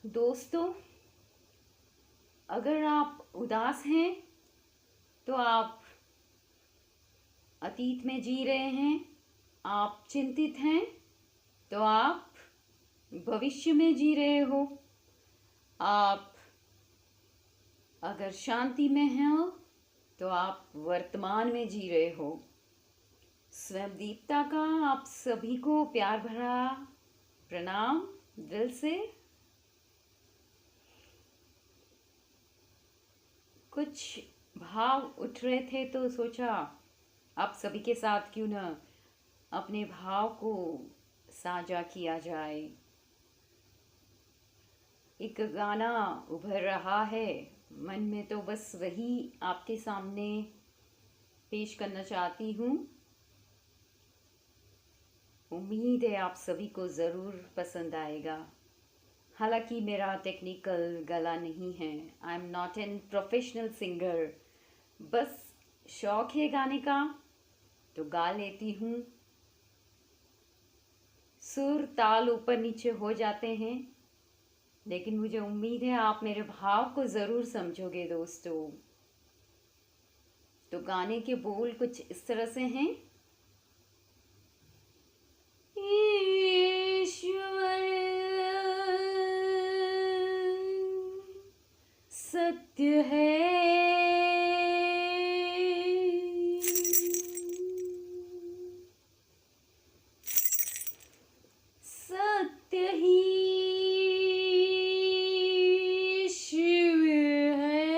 दोस्तों, अगर आप उदास हैं तो आप अतीत में जी रहे हैं। आप चिंतित हैं तो आप भविष्य में जी रहे हो। आप अगर शांति में हो तो आप वर्तमान में जी रहे हो। स्वयं दीप्ता का आप सभी को प्यार भरा प्रणाम दिल से। कुछ भाव उठ रहे थे तो सोचा आप सभी के साथ क्यों न अपने भाव को साझा किया जाए। एक गाना उभर रहा है मन में, तो बस वही आपके सामने पेश करना चाहती हूँ। उम्मीद है आप सभी को ज़रूर पसंद आएगा। हालांकि मेरा टेक्निकल गला नहीं है, I am not an professional singer. बस शौक है गाने का तो गा लेती हूँ। सुर ताल ऊपर नीचे हो जाते हैं, लेकिन मुझे उम्मीद है आप मेरे भाव को ज़रूर समझोगे दोस्तों। तो गाने के बोल कुछ इस तरह से हैं। ईश्वर सत्य है, सत्य ही शिव है।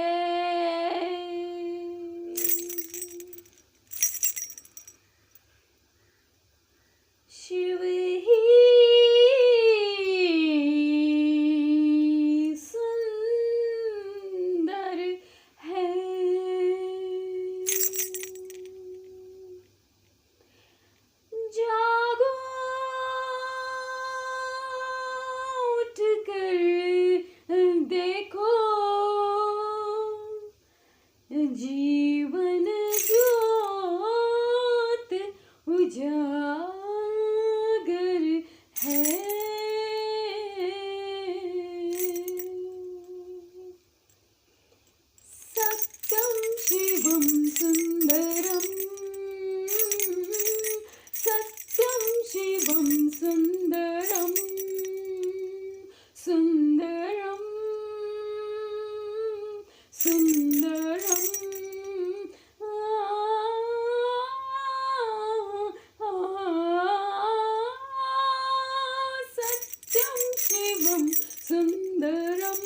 शिव ही सुंदर है। जागो उठ कर देखो, जीवन ज्योत उजागर है। सत्यम शिवम सुंदरम, सत्यम शिवम सुंदरम, सुंदरम सुंदरम। सत्यम शिवम सुंदरम,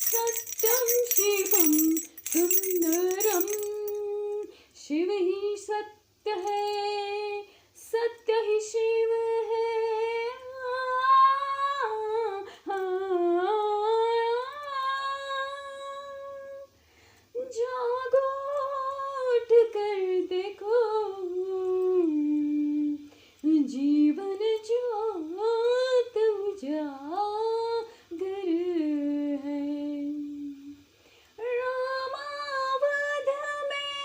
सत्यम शिवम सुंदरम। शिव ही सत्य है, सत्य ही शिव है। जागो उठ कर देखो, जीवन ज्योत उजागर है। रामावध में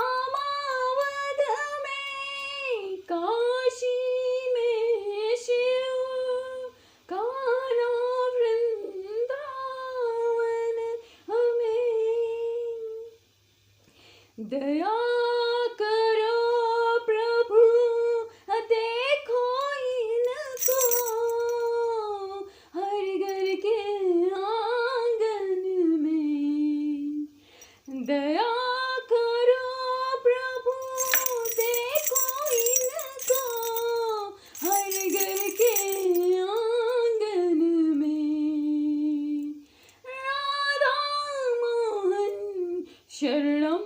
रामावध में काशी में शिव, कान्हा वृंदावन हमें। दया करो प्रभु देखो इनको, हर घर के आंगन में। दया करो प्रभु देखो इनको, हर घर के आंगन में। राधा मोहन शरणम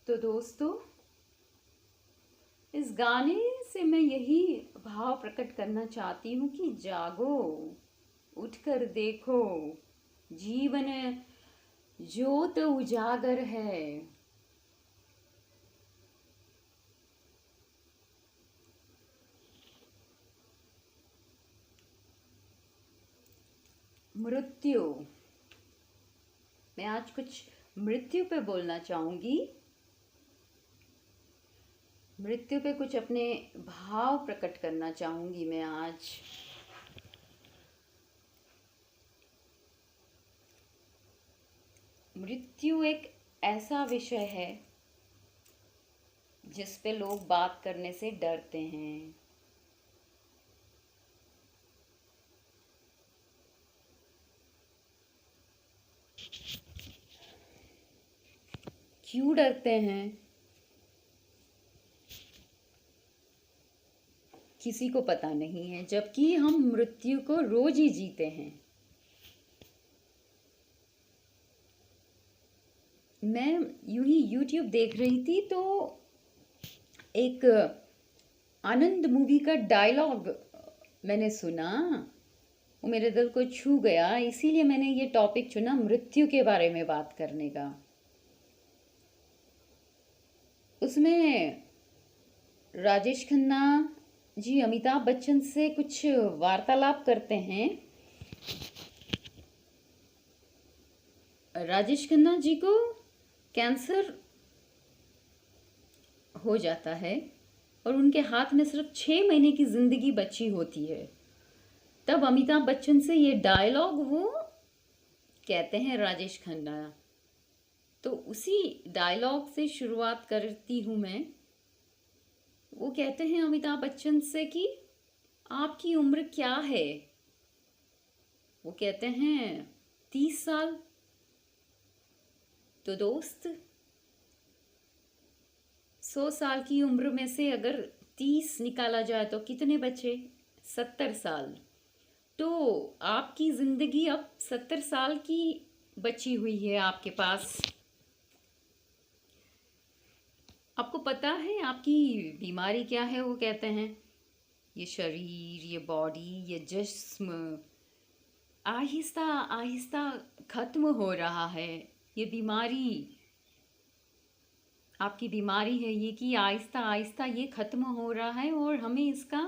तो दोस्तों, इस गाने से मैं यही भाव प्रकट करना चाहती हूँ कि जागो, उठकर देखो, जीवन ज्योत उजागर है। मृत्यु, मैं आज कुछ मृत्यु पे बोलना चाहूंगी। मृत्यु पे कुछ अपने भाव प्रकट करना चाहूंगी मैं आज। मृत्यु एक ऐसा विषय है जिस पे लोग बात करने से डरते हैं। क्यों डरते हैं? किसी को पता नहीं है, जबकि हम मृत्यु को रोज ही जीते हैं। मैं यूं ही YouTube देख रही थी तो एक आनंद मूवी का डायलॉग मैंने सुना, वो मेरे दिल को छू गया। इसीलिए मैंने ये टॉपिक चुना, मृत्यु के बारे में बात करने का। उसमें राजेश खन्ना जी अमिताभ बच्चन से कुछ वार्तालाप करते हैं। राजेश खन्ना जी को कैंसर हो जाता है और उनके हाथ में सिर्फ 6 महीने की जिंदगी बची होती है। तब अमिताभ बच्चन से ये डायलॉग वो कहते हैं राजेश खन्ना। तो उसी डायलॉग से शुरुआत करती हूँ मैं। वो कहते हैं अमिताभ बच्चन से कि आपकी उम्र क्या है? वो कहते हैं 30 साल। तो दोस्त, 100 साल की उम्र में से अगर 30 निकाला जाए तो कितने बचे? 70 साल। तो आपकी जिंदगी अब 70 साल की बची हुई है आपके पास। आपको पता है आपकी बीमारी क्या है? वो कहते हैं ये शरीर, ये बॉडी, ये जिस्म आहिस्ता आहिस्ता खत्म हो रहा है। ये बीमारी, आपकी बीमारी है ये कि आहिस्ता आहिस्ता ये खत्म हो रहा है और हमें इसका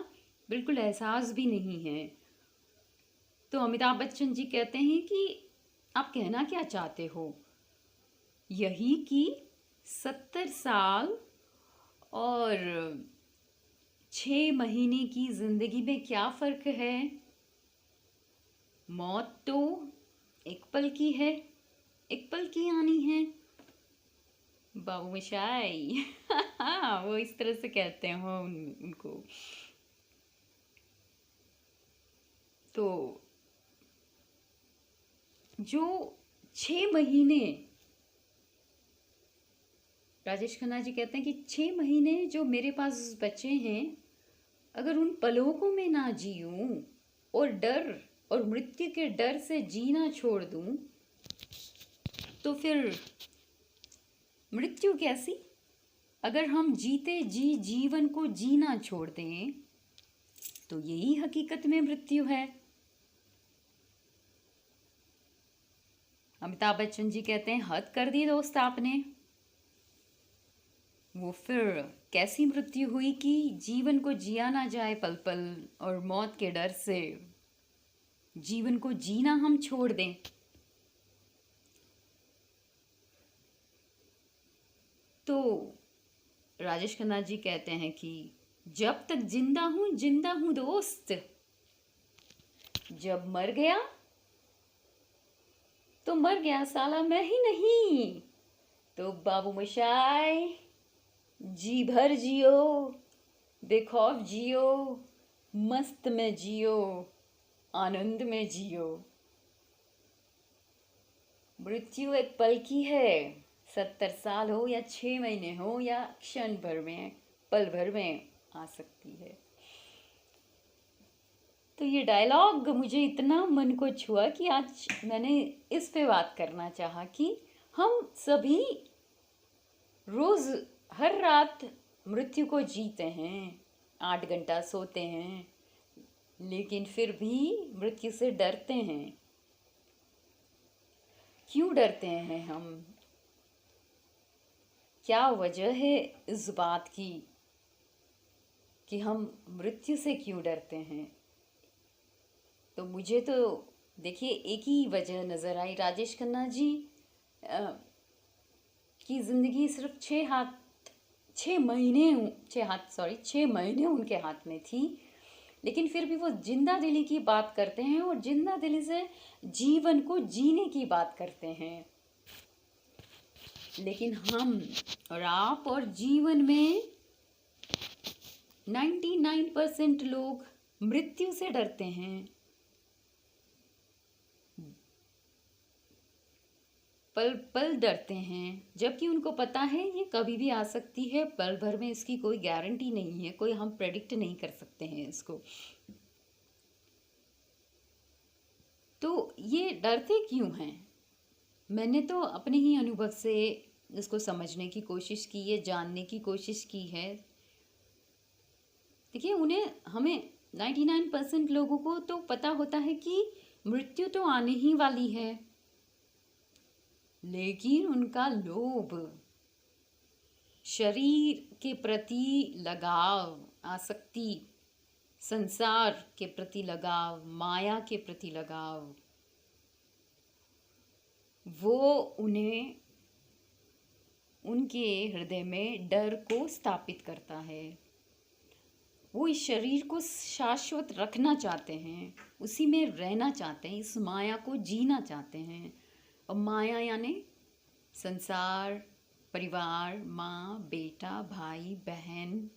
बिल्कुल एहसास भी नहीं है। तो अमिताभ बच्चन जी कहते हैं कि आप कहना क्या चाहते हो? यही कि 70 साल और 6 महीने की जिंदगी में क्या फर्क है? मौत तो एक पल की है, एक पल की आनी है। बाबू मशाई वो इस तरह से कहते हैं उनको। तो जो 6 महीने, राजेश खन्ना जी कहते हैं कि 6 महीने जो मेरे पास बचे हैं, अगर उन पलों को मैं ना जीऊं और डर और मृत्यु के डर से जीना छोड़ दूं, तो फिर मृत्यु कैसी? अगर हम जीते जी जीवन को जीना छोड़ दें तो यही हकीकत में मृत्यु है। अमिताभ बच्चन जी कहते हैं हद कर दी दोस्त आपने। वो फिर कैसी मृत्यु हुई कि जीवन को जिया ना जाए पल पल और मौत के डर से जीवन को जीना हम छोड़ दें। तो राजेश खन्ना जी कहते हैं कि जब तक जिंदा हूं दोस्त, जब मर गया तो मर गया साला, मैं ही नहीं। तो बाबू मशाई, जी भर जियो, बेखौफ जियो, मस्त में जियो, आनंद में जियो। मृत्यु एक पल की है। 70 साल हो या 6 महीने हो या क्षण भर में, पल भर में आ सकती है। तो ये डायलॉग मुझे इतना मन को छुआ कि आज मैंने इस पे बात करना चाहा कि हम सभी रोज हर रात मृत्यु को जीते हैं, 8 घंटा सोते हैं, लेकिन फिर भी मृत्यु से डरते हैं। क्यों डरते हैं हम? क्या वजह है इस बात की कि हम मृत्यु से क्यों डरते हैं? तो मुझे तो देखिए एक ही वजह नज़र आई। राजेश खन्ना जी की ज़िंदगी सिर्फ 6 महीने उनके हाथ में थी, लेकिन फिर भी वो जिंदा दिली की बात करते हैं और जिंदा दिली से जीवन को जीने की बात करते हैं। लेकिन हम और आप और जीवन में 99% लोग मृत्यु से डरते हैं। पल पल डरते हैं, जबकि उनको पता है ये कभी भी आ सकती है, पल भर में इसकी कोई गारंटी नहीं है, कोई हम प्रेडिक्ट नहीं कर सकते हैं इसको। तो ये डरते क्यों हैं? मैंने तो अपने ही अनुभव से इसको समझने की कोशिश की है, जानने की कोशिश की है। देखिए हमें 99% लोगों को तो पता होता है कि मृत्यु तो आने ही वाली है, लेकिन उनका लोभ, शरीर के प्रति लगाव, आसक्ति, संसार के प्रति लगाव, माया के प्रति लगाव, वो उन्हें उनके हृदय में डर को स्थापित करता है। वो इस शरीर को शाश्वत रखना चाहते हैं, उसी में रहना चाहते हैं, इस माया को जीना चाहते हैं। और माया यानी संसार, परिवार, माँ, बेटा, भाई, बहन,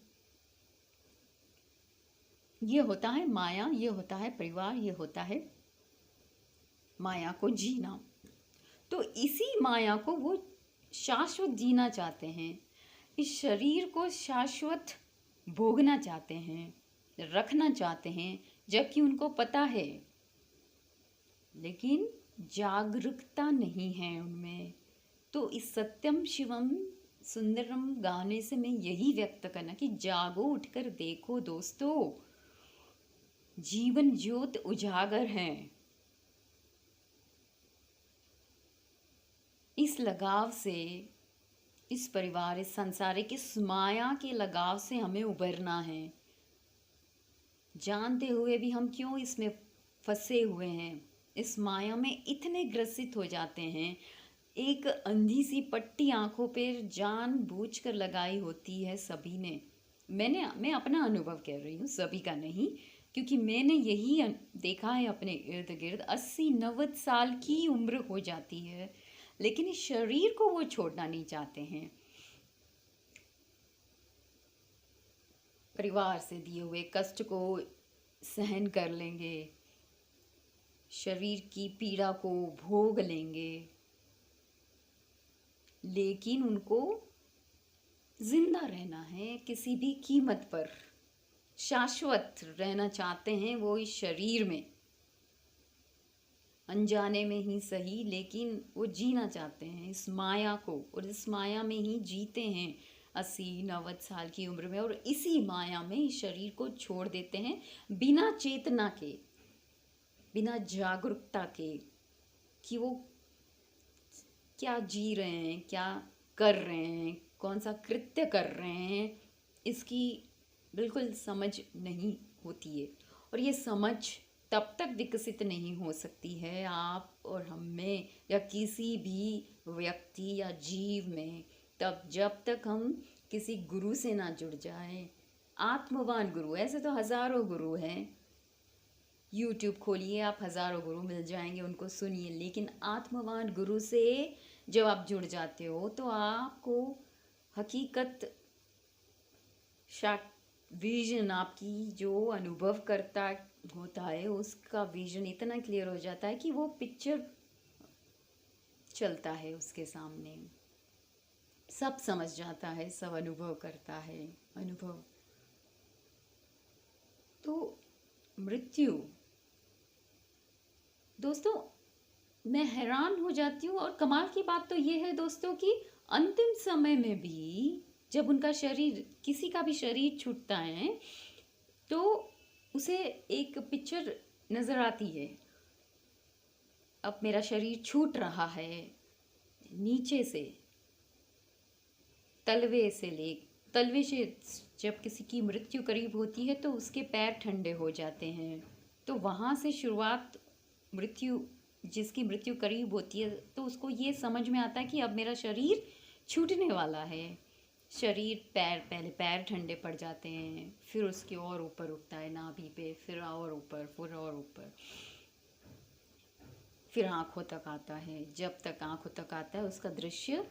ये होता है माया, ये होता है परिवार, ये होता है माया को जीना। तो इसी माया को वो शाश्वत जीना चाहते हैं, इस शरीर को शाश्वत भोगना चाहते हैं, रखना चाहते हैं, जबकि उनको पता है, लेकिन जागरूकता नहीं है उनमें। तो इस सत्यम शिवम सुंदरम गाने से मैं यही व्यक्त करना कि जागो, उठकर देखो दोस्तों, जीवन ज्योत उजागर है। इस लगाव से, इस परिवार, इस संसारिक, इस माया के लगाव से हमें उभरना है। जानते हुए भी हम क्यों इसमें फंसे हुए हैं, इस माया में इतने ग्रसित हो जाते हैं। एक अंधी सी पट्टी आंखों पर जानबूझकर लगाई होती है सभी ने। मैं अपना अनुभव कह रही हूँ, सभी का नहीं, क्योंकि मैंने यही देखा है अपने इर्द गिर्द। 80-90 साल की उम्र हो जाती है, लेकिन इस शरीर को वो छोड़ना नहीं चाहते हैं। परिवार से दिए हुए कष्ट को सहन कर लेंगे, शरीर की पीड़ा को भोग लेंगे, लेकिन उनको जिंदा रहना है किसी भी कीमत पर, शाश्वत रहना चाहते हैं वो इस शरीर में, अनजाने में ही सही, लेकिन वो जीना चाहते हैं इस माया को, और इस माया में ही जीते हैं 80-90 साल की उम्र में, और इसी माया में इस शरीर को छोड़ देते हैं बिना चेतना के, बिना जागरूकता के कि वो क्या जी रहे हैं, क्या कर रहे हैं, कौन सा कृत्य कर रहे हैं, इसकी बिल्कुल समझ नहीं होती है। और ये समझ तब तक विकसित नहीं हो सकती है आप और हम में, या किसी भी व्यक्ति या जीव में, जब तक हम किसी गुरु से ना जुड़ जाएं। आत्मवान गुरु, ऐसे तो हजारों गुरु हैं, YouTube खोलिए आप, हजारों गुरु मिल जाएंगे, उनको सुनिए। लेकिन आत्मवान गुरु से जब आप जुड़ जाते हो तो आपको हकीकत, विजन, आपकी जो अनुभव करता होता है उसका विजन इतना क्लियर हो जाता है कि वो पिक्चर चलता है उसके सामने, सब समझ जाता है, सब अनुभव करता है, अनुभव। तो मृत्यु दोस्तों मैं हैरान हो जाती हूँ। और कमाल की बात तो ये है दोस्तों कि अंतिम समय में भी जब उनका शरीर, किसी का भी शरीर छूटता है, तो उसे एक पिक्चर नज़र आती है। अब मेरा शरीर छूट रहा है, नीचे से, तलवे से ले तलवे से जब किसी की मृत्यु करीब होती है तो उसके पैर ठंडे हो जाते हैं। तो वहाँ से शुरुआत, मृत्यु, जिसकी मृत्यु करीब होती है तो उसको ये समझ में आता है कि अब मेरा शरीर छूटने वाला है। शरीर, पैर, पहले पैर ठंडे पड़ जाते हैं, फिर उसके और ऊपर उठता है नाभि पे, फिर और ऊपर, फिर और ऊपर, फिर आँखों तक आता है। जब तक आँखों तक आता है उसका दृश्य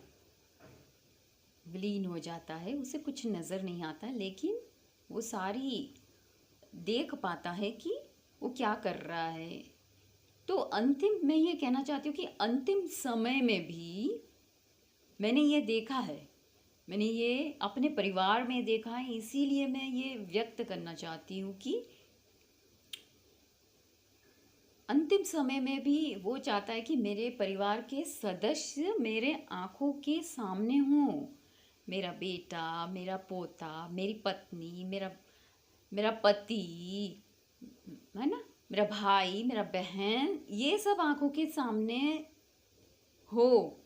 विलीन हो जाता है, उसे कुछ नज़र नहीं आता, लेकिन वो सारी देख पाता है कि वो क्या कर रहा है। तो अंतिम, मैं ये कहना चाहती हूँ कि अंतिम समय में भी मैंने ये देखा है, मैंने ये अपने परिवार में देखा है, इसीलिए मैं ये व्यक्त करना चाहती हूँ कि अंतिम समय में भी वो चाहता है कि मेरे परिवार के सदस्य मेरे आंखों के सामने हों। मेरा बेटा, मेरा पोता, मेरी पत्नी, मेरा मेरा पति, है ना, मेरा भाई, मेरा बहन, ये सब आंखों के सामने हो।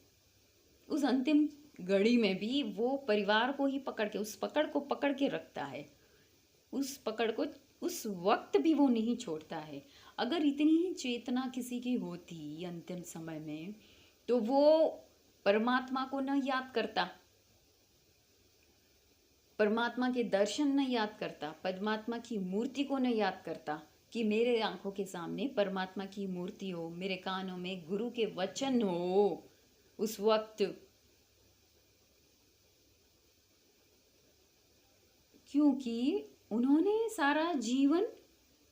उस अंतिम घड़ी में भी वो परिवार को ही पकड़ के, उस पकड़ को पकड़ के रखता है, उस पकड़ को उस वक्त भी वो नहीं छोड़ता है। अगर इतनी ही चेतना किसी की होती अंतिम समय में, तो वो परमात्मा को न याद करता, परमात्मा के दर्शन न याद करता, परमात्मा की मूर्ति को न याद करता कि मेरे आंखों के सामने परमात्मा की मूर्ति हो, मेरे कानों में गुरु के वचन हो। उस वक्त क्योंकि उन्होंने सारा जीवन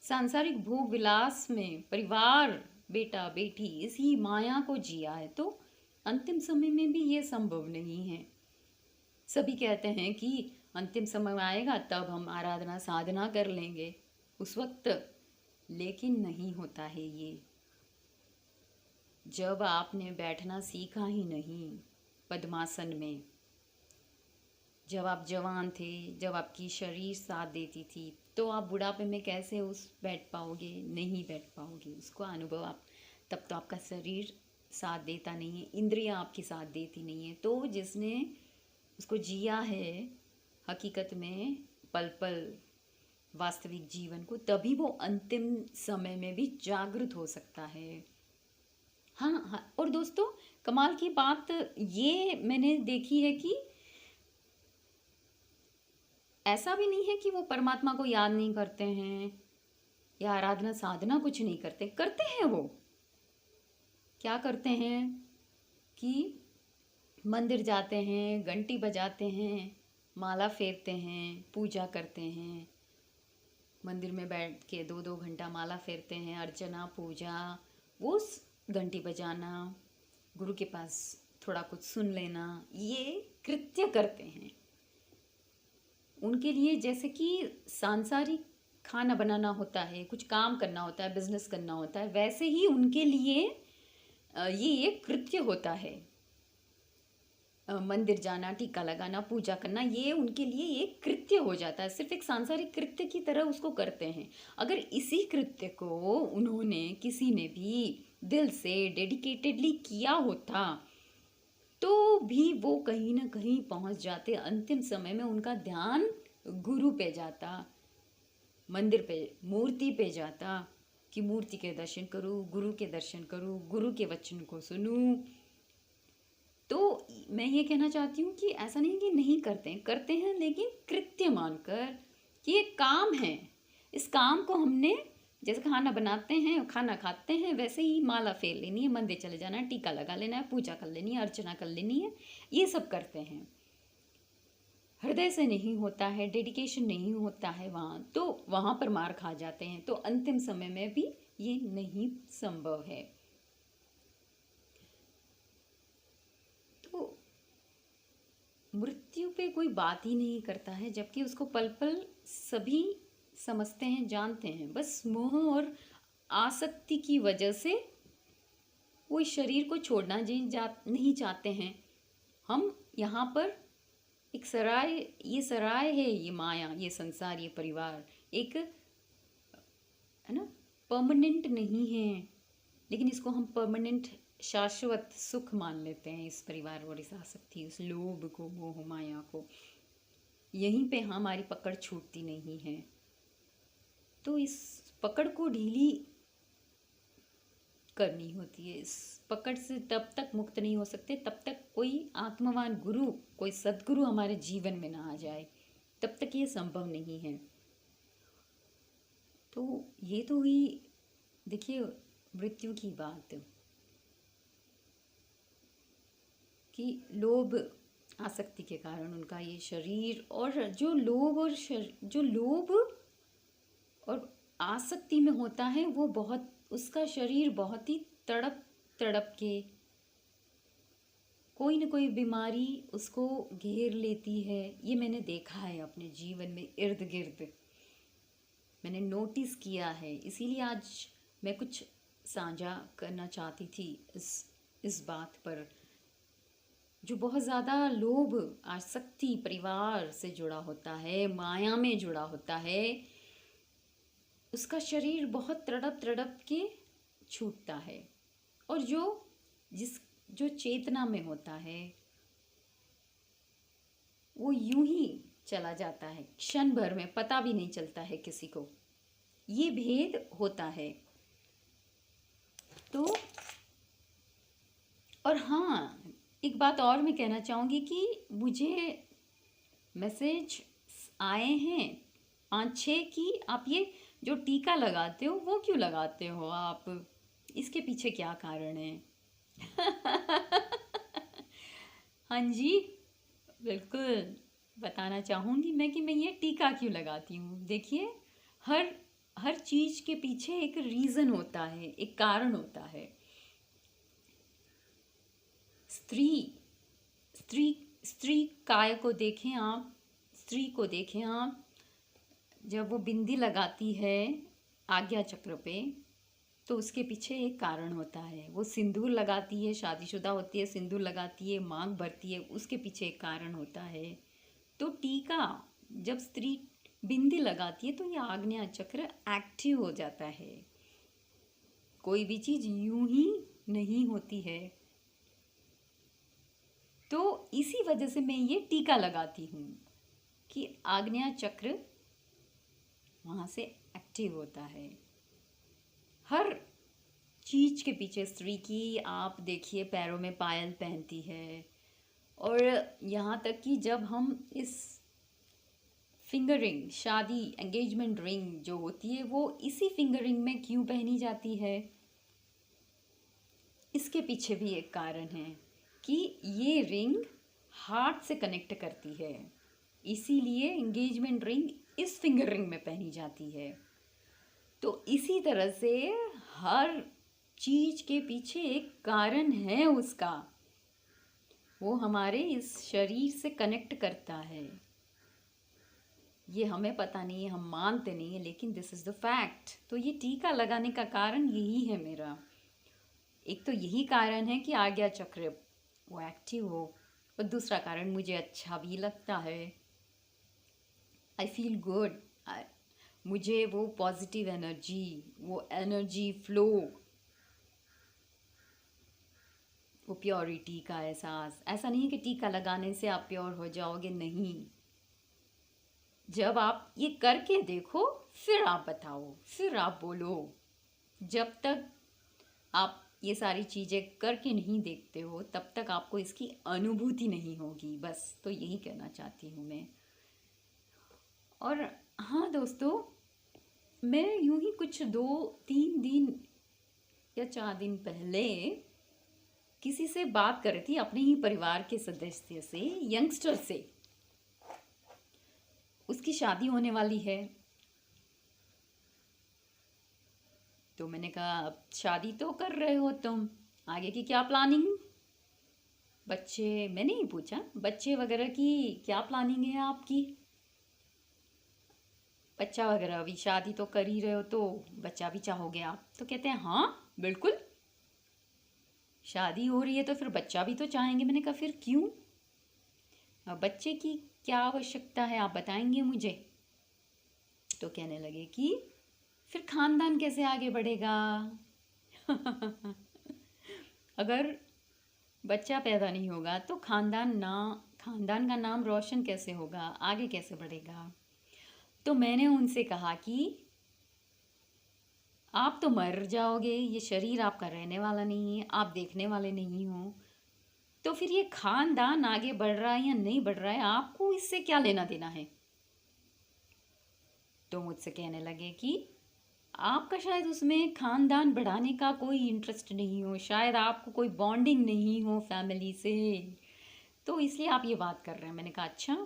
सांसारिक भोग विलास में परिवार, बेटा बेटी, इसी माया को जिया है, तो अंतिम समय में भी ये संभव नहीं है। सभी कहते हैं कि अंतिम समय आएगा तब हम आराधना साधना कर लेंगे उस वक्त, लेकिन नहीं होता है ये। जब आपने बैठना सीखा ही नहीं पद्मासन में, जब आप जवान थे, जब आपकी शरीर साथ देती थी, तो आप बुढ़ापे में कैसे उस बैठ पाओगे? नहीं बैठ पाओगे। उसको अनुभव आप, तब तो आपका शरीर साथ देता नहीं है, इंद्रियां आपकी साथ देती नहीं है। तो जिसने उसको जिया है हकीकत में पल पल वास्तविक जीवन को, तभी वो अंतिम समय में भी जागृत हो सकता है। हाँ हाँ। और दोस्तों, कमाल की बात ये मैंने देखी है कि ऐसा भी नहीं है कि वो परमात्मा को याद नहीं करते हैं या आराधना साधना कुछ नहीं करते, करते हैं। वो क्या करते हैं कि मंदिर जाते हैं, घंटी बजाते हैं, माला फेरते हैं, पूजा करते हैं, मंदिर में बैठ के 2-2 घंटा माला फेरते हैं, अर्चना, पूजा, वो घंटी बजाना, गुरु के पास थोड़ा कुछ सुन लेना, ये कृत्य करते हैं। उनके लिए जैसे कि सांसारिक खाना बनाना होता है, कुछ काम करना होता है, बिजनेस करना होता है, वैसे ही उनके लिए ये एक कृत्य होता है। मंदिर जाना, टीका लगाना, पूजा करना, ये उनके लिए एक कृत्य हो जाता है, सिर्फ एक सांसारिक कृत्य की तरह उसको करते हैं। अगर इसी कृत्य को उन्होंने, किसी ने भी दिल से डेडिकेटेडली किया होता, तो भी वो कहीं ना कहीं पहुंच जाते। अंतिम समय में उनका ध्यान गुरु पे जाता, मंदिर पे, मूर्ति पे जाता कि मूर्ति के दर्शन करूँ, गुरु के दर्शन करूँ, गुरु के वचन को सुनूं। तो मैं ये कहना चाहती हूँ कि ऐसा नहीं कि नहीं करते हैं, लेकिन कृत्य मानकर कि ये काम है। इस काम को हमने, जैसे खाना बनाते हैं, खाना खाते हैं, वैसे ही माला फेर लेनी है, मंदिर चले जाना है, टीका लगा लेना है, पूजा कर लेनी है, अर्चना कर लेनी है, ये सब करते हैं। हृदय से नहीं होता है, डेडिकेशन नहीं होता है वहाँ, तो वहाँ पर मार खा जाते हैं। तो अंतिम समय में भी ये नहीं संभव है। तो मृत्यु पे कोई बात ही नहीं करता है, जबकि उसको पल पल सभी समझते हैं, जानते हैं। बस मोह और आसक्ति की वजह से वो इस शरीर को छोड़ना नहीं चाहते हैं। हम यहाँ पर एक सराय, ये सराय है, ये माया, ये संसार, ये परिवार एक, है ना, परमानेंट नहीं है, लेकिन इसको हम परमानेंट शाश्वत सुख मान लेते हैं, इस परिवार और इस आसक्ति, उस लोभ को, मोह माया को। यहीं पे हमारी पकड़ छूटती नहीं है। तो इस पकड़ को ढीली करनी होती है। इस पकड़ से तब तक मुक्त नहीं हो सकते तब तक कोई आत्मवान गुरु, कोई सद्गुरु हमारे जीवन में ना आ जाए, तब तक ये संभव नहीं है। तो ये तो हुई, देखिए, मृत्यु की बात कि लोभ आसक्ति के कारण उनका ये शरीर, और जो लोभ और आसक्ति में होता है वो बहुत, उसका शरीर बहुत ही तड़प तड़प के कोई न कोई बीमारी उसको घेर लेती है। ये मैंने देखा है अपने जीवन में, इर्द गिर्द मैंने नोटिस किया है। इसीलिए आज मैं कुछ साझा करना चाहती थी इस बात पर। जो बहुत ज़्यादा लोभ आसक्ति परिवार से जुड़ा होता है, माया में जुड़ा होता है, उसका शरीर बहुत तड़प तड़प के छूटता है। और जो चेतना में होता है वो यूं ही चला जाता है, क्षण भर में, पता भी नहीं चलता है किसी को। ये भेद होता है। तो और हाँ, एक बात और मैं कहना चाहूँगी कि मुझे मैसेज आए हैं 5-6 कि आप ये जो टीका लगाते हो वो क्यों लगाते हो आप, इसके पीछे क्या कारण है? हाँ जी, बिल्कुल बताना चाहूँगी मैं कि मैं ये टीका क्यों लगाती हूँ। देखिए, हर चीज़ के पीछे एक रीज़न होता है, एक कारण होता है। स्त्री काय को देखें आप, स्त्री को देखें आप, जब वो बिंदी लगाती है आज्ञा चक्र पे, तो उसके पीछे एक कारण होता है। वो सिंदूर लगाती है, शादीशुदा होती है, सिंदूर लगाती है, मांग भरती है, उसके पीछे एक कारण होता है। तो टीका, जब स्त्री बिंदी लगाती है तो ये आज्ञा चक्र एक्टिव हो जाता है। कोई भी चीज़ यूं ही नहीं होती है। तो इसी वजह से मैं ये टीका लगाती हूँ कि आज्ञा चक्र वहाँ से एक्टिव होता है। हर चीज के पीछे स्त्री की, आप देखिए, पैरों में पायल पहनती है, और यहाँ तक कि जब हम इस फिंगर रिंग, शादी एंगेजमेंट रिंग जो होती है, वो इसी फिंगर रिंग में क्यों पहनी जाती है, इसके पीछे भी एक कारण है कि ये रिंग हार्ट से कनेक्ट करती है, इसीलिए एंगेजमेंट रिंग इस फिंगर रिंग में पहनी जाती है। तो इसी तरह से हर चीज के पीछे एक कारण है उसका, वो हमारे इस शरीर से कनेक्ट करता है। ये हमें पता नहीं है, हम मानते नहीं है, लेकिन दिस इज द फैक्ट। तो ये टीका लगाने का कारण यही है मेरा। एक तो यही कारण है कि आज्ञा चक्र वो एक्टिव हो, और दूसरा कारण मुझे अच्छा भी लगता है। आई फील गुड, मुझे वो पॉजिटिव एनर्जी, वो एनर्जी फ्लो, वो प्योरिटी का एहसास। ऐसा नहीं है कि टीका लगाने से आप प्योर हो जाओगे, नहीं। जब आप ये करके देखो, फिर आप बताओ, फिर आप बोलो। जब तक आप ये सारी चीज़ें करके नहीं देखते हो, तब तक आपको इसकी अनुभूति नहीं होगी। बस तो यही कहना चाहती हूँ मैं। और हाँ दोस्तों, मैं यूं ही कुछ 2-3 दिन या 4 दिन पहले किसी से बात कर रही थी, अपने ही परिवार के सदस्य से, यंगस्टर से। उसकी शादी होने वाली है। तो मैंने कहा, अब शादी तो कर रहे हो तुम, आगे की क्या प्लानिंग? बच्चे, मैंने ही पूछा, बच्चे वगैरह की क्या प्लानिंग है आपकी? बच्चा वगैरह, अभी शादी तो कर ही रहे हो तो बच्चा भी चाहोगे आप? तो कहते हैं हाँ बिल्कुल। शादी हो रही है तो फिर बच्चा भी तो चाहेंगे। मैंने कहा फिर क्यों, अब बच्चे की क्या आवश्यकता है, आप बताएंगे मुझे। तो कहने लगे कि फिर खानदान कैसे आगे बढ़ेगा। अगर बच्चा पैदा नहीं होगा तो खानदान का नाम रोशन कैसे होगा, आगे कैसे बढ़ेगा। तो मैंने उनसे कहा कि आप तो मर जाओगे, ये शरीर आपका रहने वाला नहीं है, आप देखने वाले नहीं हो, तो फिर ये खानदान आगे बढ़ रहा है या नहीं बढ़ रहा है, आपको इससे क्या लेना देना है। तो मुझसे कहने लगे कि आपका शायद उसमें खानदान बढ़ाने का कोई इंटरेस्ट नहीं हो, शायद आपको कोई बॉन्डिंग नहीं हो फैमिली से, तो इसलिए आप ये बात कर रहे हैं। मैंने कहा अच्छा,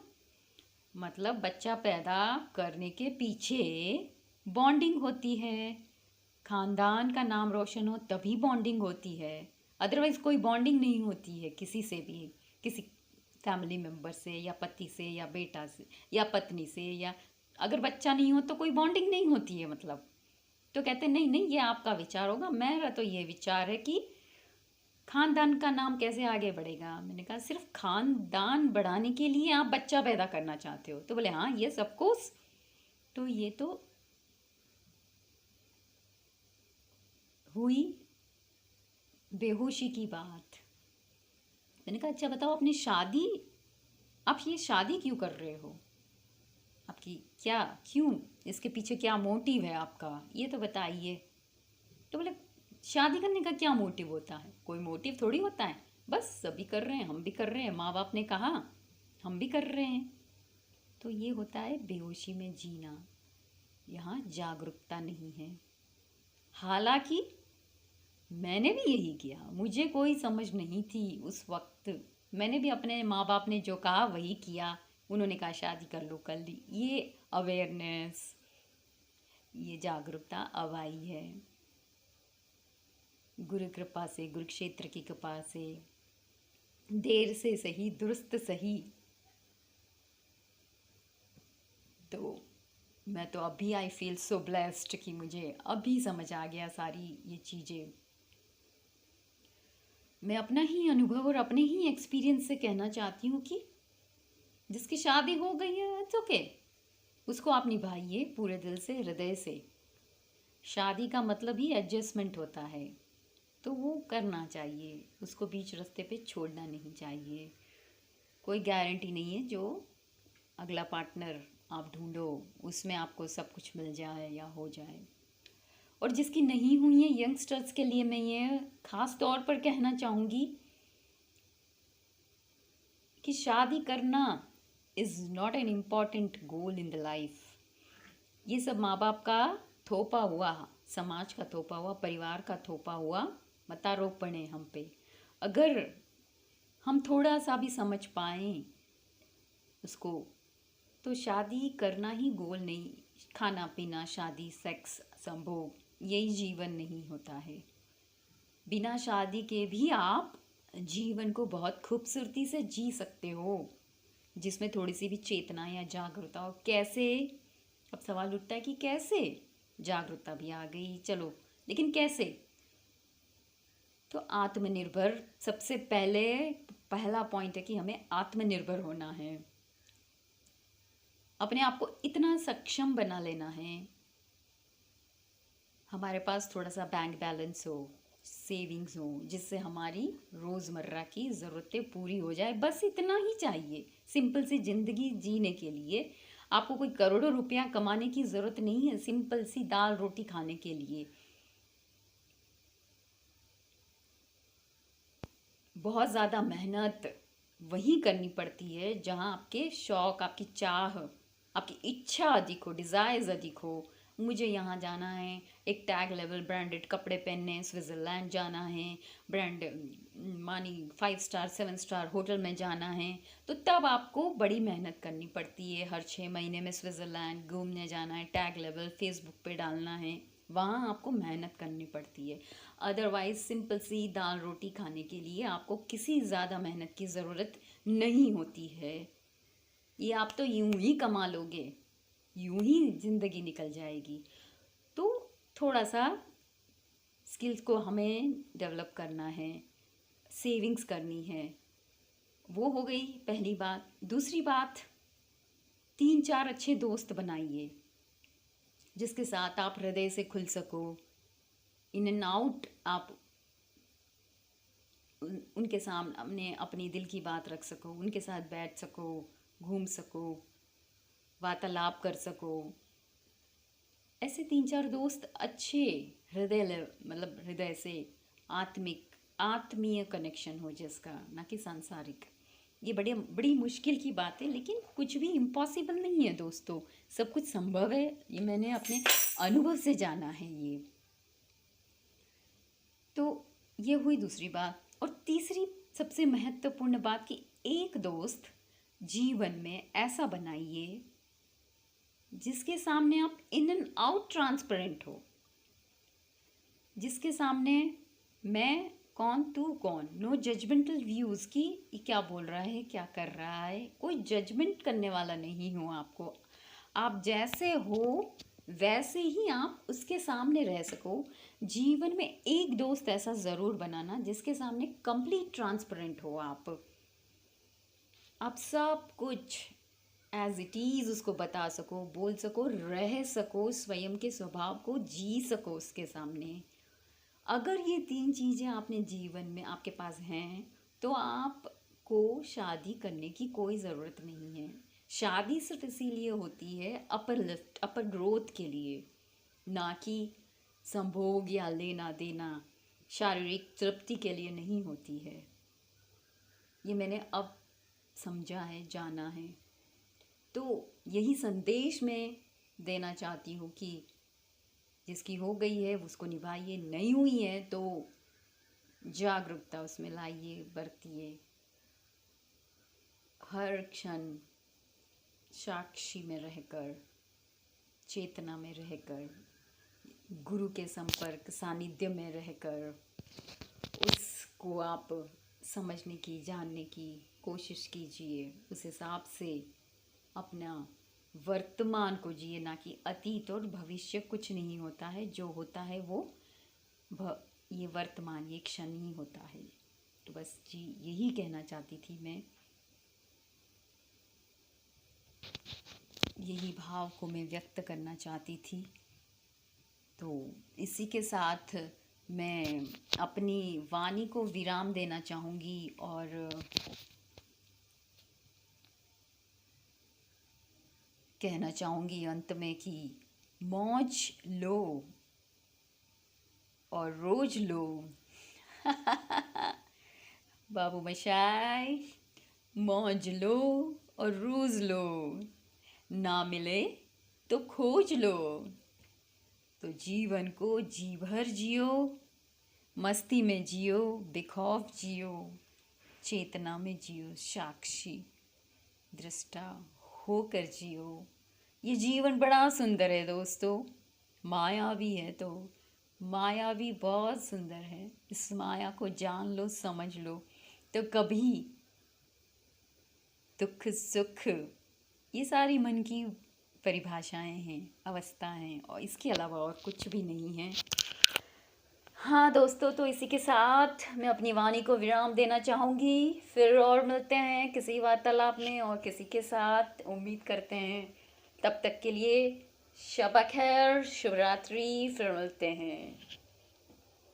मतलब बच्चा पैदा करने के पीछे बॉन्डिंग होती है, खानदान का नाम रोशन हो तभी बॉन्डिंग होती है, अदरवाइज़ कोई बॉन्डिंग नहीं होती है किसी से भी, किसी फैमिली मेम्बर से या पति से या बेटा से या पत्नी से, या अगर बच्चा नहीं हो तो कोई बॉन्डिंग नहीं होती है मतलब। तो कहते नहीं नहीं, ये आपका विचार होगा, मेरा तो ये विचार है कि खानदान का नाम कैसे आगे बढ़ेगा। मैंने कहा सिर्फ खानदान बढ़ाने के लिए आप बच्चा पैदा करना चाहते हो। तो बोले हाँ यस ऑफ कोर्स। तो ये तो हुई बेहोशी की बात। मैंने कहा अच्छा बताओ, अपनी शादी, आप ये शादी क्यों कर रहे हो, आपकी क्या, क्यों, इसके पीछे क्या मोटिव है आपका, ये तो बताइए। तो बोले शादी करने का क्या मोटिव होता है, कोई मोटिव थोड़ी होता है, बस सभी कर रहे हैं, हम भी कर रहे हैं, माँ बाप ने कहा हम भी कर रहे हैं। तो ये होता है बेहोशी में जीना, यहाँ जागरूकता नहीं है। हालांकि मैंने भी यही किया, मुझे कोई समझ नहीं थी उस वक्त, मैंने भी अपने माँ बाप ने जो कहा वही किया। उन्होंने कहा शादी कर लो कर ली। ये अवेयरनेस, ये जागरूकता अब आई है गुरु कृपा से, गुरु क्षेत्र की कृपा से, देर से सही दुरुस्त सही। तो मैं तो अभी आई फील सो ब्लेस्ड कि मुझे अभी समझ आ गया सारी ये चीज़ें। मैं अपना ही अनुभव और अपने ही एक्सपीरियंस से कहना चाहती हूँ कि जिसकी शादी हो गई है इट्स ओके, उसको आप निभाइए पूरे दिल से, हृदय से। शादी का मतलब ही एडजस्टमेंट होता है, तो वो करना चाहिए, उसको बीच रास्ते पे छोड़ना नहीं चाहिए। कोई गारंटी नहीं है जो अगला पार्टनर आप ढूंढो उसमें आपको सब कुछ मिल जाए या हो जाए। और जिसकी नहीं हुई है, यंगस्टर्स के लिए मैं ये ख़ास तौर पर कहना चाहूँगी कि शादी करना is not an important goal in the life. ये सब माँ बाप का थोपा हुआ, समाज का थोपा हुआ, परिवार का थोपा हुआ मतारोपण है हम पे। अगर हम थोड़ा सा भी समझ पाएँ उसको, तो शादी करना ही गोल नहीं, खाना पीना शादी सेक्स संभोग यही जीवन नहीं होता है। बिना शादी के भी आप जीवन को बहुत खूबसूरती से जी सकते हो, जिसमें थोड़ी सी भी चेतना या जागरूकता हो। कैसे, अब सवाल उठता है कि कैसे, जागरूकता भी आ गई चलो, लेकिन कैसे। तो आत्मनिर्भर सबसे पहला पॉइंट है कि हमें आत्मनिर्भर होना है, अपने आप को इतना सक्षम बना लेना है, हमारे पास थोड़ा सा बैंक बैलेंस हो, सेविंग्स हो, जिससे हमारी रोज़मर्रा की ज़रूरतें पूरी हो जाए। बस इतना ही चाहिए सिंपल सी ज़िंदगी जीने के लिए। आपको कोई करोड़ों रुपया कमाने की ज़रूरत नहीं है सिंपल सी दाल रोटी खाने के लिए। बहुत ज़्यादा मेहनत वहीं करनी पड़ती है जहाँ आपके शौक़, आपकी चाह, आपकी इच्छा अधिक हो, डिज़ायर्स अधिक हो। मुझे यहाँ जाना है, एक टैग लेवल ब्रांडेड कपड़े पहनने हैं, स्विट्ज़रलैंड जाना है, ब्रांड मानी 5 स्टार 7 स्टार होटल में जाना है, तो तब आपको बड़ी मेहनत करनी पड़ती है। हर 6 महीने में स्विट्ज़रलैंड घूमने जाना है, टैग लेवल फेसबुक पे डालना है, वहाँ आपको मेहनत करनी पड़ती है। अदरवाइज़ सिंपल सी दाल रोटी खाने के लिए आपको किसी ज़्यादा मेहनत की ज़रूरत नहीं होती है। ये आप तो यूं ही कमा लोगे, यूं ही ज़िंदगी निकल जाएगी। तो थोड़ा सा स्किल्स को हमें डेवलप करना है, सेविंग्स करनी है। वो हो गई पहली बात। दूसरी बात, 3-4 अच्छे दोस्त बनाइए जिसके साथ आप हृदय से खुल सको। इन एंड आउट आप उनके सामने अपनी दिल की बात रख सको, उनके साथ बैठ सको, घूम सको, वार्तालाप कर सको। ऐसे 3-4 दोस्त अच्छे मतलब हृदय से आत्मीय कनेक्शन हो जिसका, ना कि सांसारिक। ये बड़ी मुश्किल की बात है, लेकिन कुछ भी इम्पॉसिबल नहीं है दोस्तों, सब कुछ संभव है। ये मैंने अपने अनुभव से जाना है ये। तो ये हुई दूसरी बात। और तीसरी सबसे महत्वपूर्ण बात कि एक दोस्त जीवन में ऐसा बनाइए जिसके सामने आप इन एंड आउट ट्रांसपेरेंट हो, जिसके सामने मैं कौन तू कौन, नो जजमेंटल व्यूज़ की ये क्या बोल रहा है, क्या कर रहा है, कोई जजमेंट करने वाला नहीं हो आपको। आप जैसे हो वैसे ही आप उसके सामने रह सको। जीवन में एक दोस्त ऐसा ज़रूर बनाना जिसके सामने कंप्लीट ट्रांसपेरेंट हो आप सब कुछ एज इट इज़ उसको बता सको, बोल सको, रह सको, स्वयं के स्वभाव को जी सको उसके सामने। अगर ये 3 चीज़ें आपने जीवन में आपके पास हैं तो आपको शादी करने की कोई ज़रूरत नहीं है। शादी सिर्फ इसीलिए होती है अपर ग्रोथ के लिए, ना कि संभोग या लेना देना, शारीरिक तृप्ति के लिए नहीं होती है। ये मैंने अब समझा है, जाना है। तो यही संदेश मैं देना चाहती हूँ कि जिसकी हो गई है उसको निभाइए, नहीं हुई है तो जागरूकता उसमें लाइए, बरतिए। हर क्षण साक्षी में रहकर, चेतना में रहकर, गुरु के संपर्क सानिध्य में रहकर उसको आप समझने की, जानने की कोशिश कीजिए। उस हिसाब से अपना वर्तमान को जिए, ना कि अतीत और भविष्य कुछ नहीं होता है। जो होता है वो ये वर्तमान, ये क्षण ही होता है। तो बस जी यही कहना चाहती थी मैं, यही भाव को मैं व्यक्त करना चाहती थी। तो इसी के साथ मैं अपनी वाणी को विराम देना चाहूँगी और कहना चाहूँगी अंत में कि मौज लो और रोज लो। बाबू मशाई, मौज लो और रोज लो, ना मिले तो खोज लो। तो जीवन को जी भर जियो, मस्ती में जियो, बेखौफ जियो, चेतना में जियो, साक्षी दृष्टा होकर जियो। ये जीवन बड़ा सुंदर है दोस्तों, मायावी है। तो मायावी बहुत सुंदर है, इस माया को जान लो, समझ लो, तो कभी दुख सुख ये सारी मन की परिभाषाएं हैं, अवस्थाएं हैं, और इसके अलावा और कुछ भी नहीं है। हाँ दोस्तों, तो इसी के साथ मैं अपनी वाणी को विराम देना चाहूँगी। फिर और मिलते हैं किसी वार्तालाप में और किसी के साथ, उम्मीद करते हैं। तब तक के लिए शब खैर, शुभ रात्रि, फिर मिलते हैं।